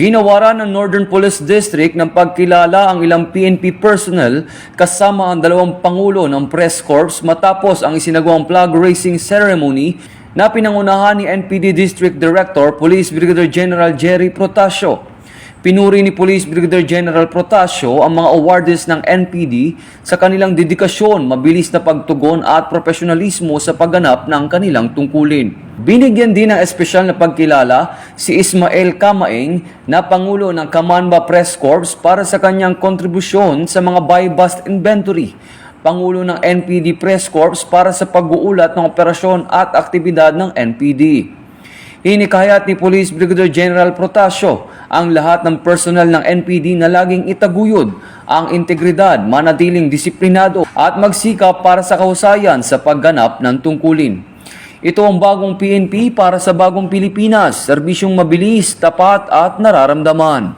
Ginawaran ng Northern Police District ng pagkilala ang ilang PNP personnel kasama ang dalawang pangulo ng press corps matapos ang isinagawang flag raising ceremony na pinangunahan ni NPD District Director Police Brigadier General Jerry Protasio. Pinuri ni Police Brigadier General Protasio ang mga awardees ng NPD sa kanilang dedikasyon, mabilis na pagtugon at profesionalismo sa pagganap ng kanilang tungkulin. Binigyan din ng espesyal na pagkilala si Ismael Camaing na Pangulo ng Kamanba Press Corps para sa kanyang kontribusyon sa mga buy-bust inventory. Pangulo ng NPD Press Corps para sa pag-uulat ng operasyon at aktibidad ng NPD. Hinikayat ni Police Brigadier General Protasio ang lahat ng personal ng NPD na laging itaguyod ang integridad, manatiling disiplinado at magsikap para sa kahusayan sa pagganap ng tungkulin. Ito ang bagong PNP para sa bagong Pilipinas, serbisyong mabilis, tapat at nararamdaman.